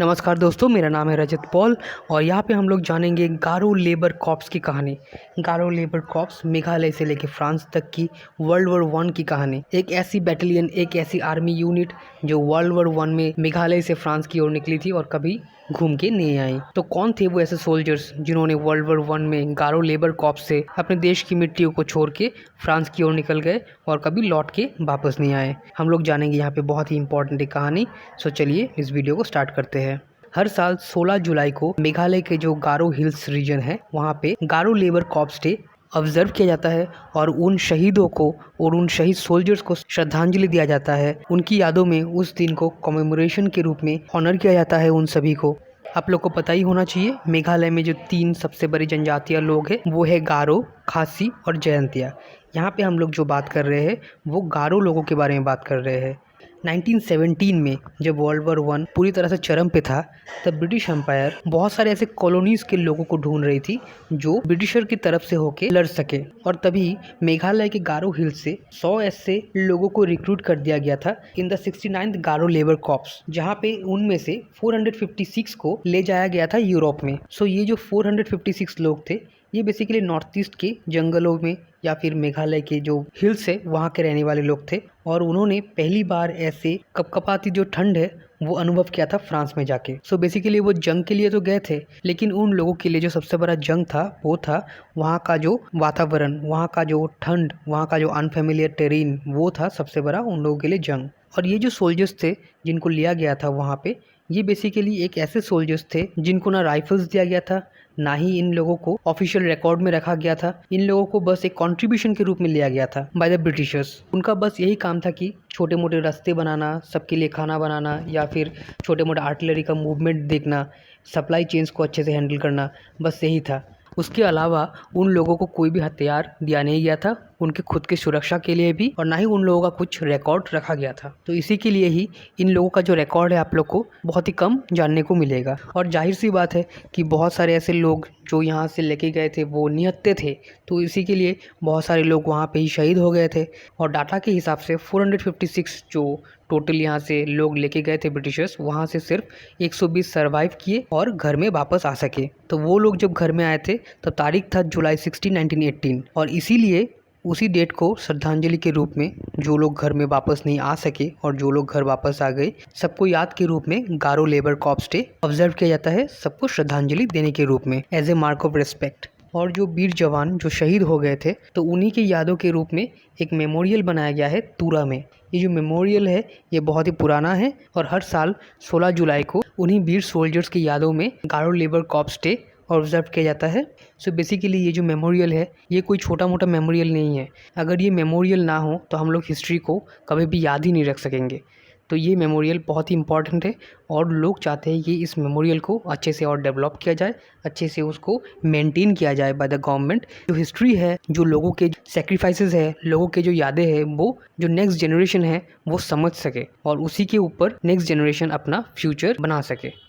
नमस्कार दोस्तों, मेरा नाम है रजत पॉल और यहाँ पे हम लोग जानेंगे गारो लेबर कॉर्प्स की कहानी। गारो लेबर कॉर्प्स मेघालय से लेकर फ्रांस तक की वर्ल्ड वॉर वन की कहानी। एक ऐसी बैटेलियन, एक ऐसी आर्मी यूनिट जो वर्ल्ड वॉर वन में मेघालय से फ्रांस की ओर निकली थी और कभी घूम के नहीं आई। तो कौन थे वो ऐसे सोल्जर्स जिन्होंने वर्ल्ड वॉर वन में गारो लेबर कॉर्प्स से अपने देश की मिट्टियों को छोड़ के फ्रांस की ओर निकल गए और कभी लौट के वापस नहीं आए। हम लोग जानेंगे यहाँ पे बहुत ही इंपॉर्टेंट एक कहानी। सो चलिए इस वीडियो को स्टार्ट करते हैं। हर साल 16 जुलाई को मेघालय के जो गारो हिल्स रीजन है वहाँ पे गारो लेबर कॉर्प्स डे ऑब्जर्व किया जाता है और उन शहीदों को और उन शहीद सोल्जर्स को श्रद्धांजलि दिया जाता है। उनकी यादों में उस दिन को कमेमोरेशन के रूप में ऑनर किया जाता है उन सभी को। आप लोग को पता ही होना चाहिए, मेघालय में जो 3 सबसे बड़ी जनजातियाँ लोग हैं वो है गारो, खासी और जयंतिया। यहाँ पे हम लोग जो बात कर रहे हैं वो गारो लोगों के बारे में बात कर रहे हैं। 1917 में जब वर्ल्ड वॉर वन पूरी तरह से चरम पे था, तब ब्रिटिश एम्पायर बहुत सारे ऐसे कॉलोनीज के लोगों को ढूंढ रही थी जो ब्रिटिशर की तरफ से होके लड़ सके। और तभी मेघालय के गारो हिल्स से 100 ऐसे लोगों को रिक्रूट कर दिया गया था in the 69th Garo labour corps, जहाँ पे उनमें से 456 को ले जाया गया था यूरोप में। सो ये जो 456 लोग थे ये बेसिकली नॉर्थ ईस्ट के जंगलों में या फिर मेघालय के जो हिल्स है वहाँ के रहने वाले लोग थे और उन्होंने पहली बार ऐसे कपकपाती जो ठंड है वो अनुभव किया था फ्रांस में जाके। सो बेसिकली वो जंग के लिए तो गए थे, लेकिन उन लोगों के लिए जो सबसे बड़ा जंग था वो था वहाँ का जो वातावरण, वहाँ का जो ठंड, वहाँ का जो अनफेमिलियर टेरेन, वो था सबसे बड़ा उन लोगों के लिए जंग। और ये जो सोल्जर्स थे जिनको लिया गया था वहाँ पे, ये बेसिकली एक ऐसे सोल्जर्स थे जिनको ना राइफल्स दिया गया था, ना ही इन लोगों को ऑफिशियल रिकॉर्ड में रखा गया था। इन लोगों को बस एक कंट्रीब्यूशन के रूप में लिया गया था बाय द ब्रिटिशर्स। उनका बस यही काम था कि छोटे मोटे रास्ते बनाना, सबके लिए खाना बनाना या फिर छोटे मोटे आर्टिलरी का मूवमेंट देखना, सप्लाई चेन्स को अच्छे से हैंडल करना, बस यही था। उसके अलावा उन लोगों को कोई भी हथियार दिया नहीं गया था, उनके खुद की सुरक्षा के लिए भी, और ना ही उन लोगों का कुछ रिकॉर्ड रखा गया था। तो इसी के लिए ही इन लोगों का जो रिकॉर्ड है आप लोग को बहुत ही कम जानने को मिलेगा। और जाहिर सी बात है कि बहुत सारे ऐसे लोग जो यहाँ से लेके गए थे वो निहत्थे थे, तो इसी के लिए बहुत सारे लोग वहाँ पे ही शहीद हो गए थे। और डाटा के हिसाब से 456 जो टोटल यहाँ से लोग लेके गए थे ब्रिटिशर्स, वहाँ से सिर्फ 120 सर्वाइव किए और घर में वापस आ सके। तो वो लोग जब घर में आए थे तब तारीख था जुलाई 16, 1918, और इसीलिए उसी डेट को श्रद्धांजलि के रूप में जो लोग घर में वापस नहीं आ सके और जो लोग घर वापस आ गए, सबको याद के रूप में Garo labour corps day observe किया जाता है, सबको श्रद्धांजलि देने के रूप में as a mark of respect. और जो वीर जवान जो शहीद हो गए थे तो उन्हीं की यादों के रूप में एक मेमोरियल बनाया गया है तूरा में। ये जो मेमोरियल है ये बहुत ही पुराना है और हर साल 16 जुलाई को उन्हीं वीर सोल्जर्स की यादों में Garo labour corps day observe किया जाता है। सो बेसिकली ये जो मेमोरियल है ये कोई छोटा मोटा मेमोरियल नहीं है। अगर ये मेमोरियल ना हो तो हम लोग हिस्ट्री को कभी भी याद ही नहीं रख सकेंगे। तो ये मेमोरियल बहुत ही इंपॉर्टेंट है और लोग चाहते हैं कि इस मेमोरियल को अच्छे से और डेवलप किया जाए, अच्छे से उसको मेंटेन किया जाए बाय द गवर्नमेंट। जो हिस्ट्री है, जो लोगों के सेक्रीफाइसेस है, लोगों के जो यादें हैं, वो जो नेक्स्ट जनरेशन है वो समझ सके और उसी के ऊपर नेक्स्ट जनरेशन अपना फ्यूचर बना सके।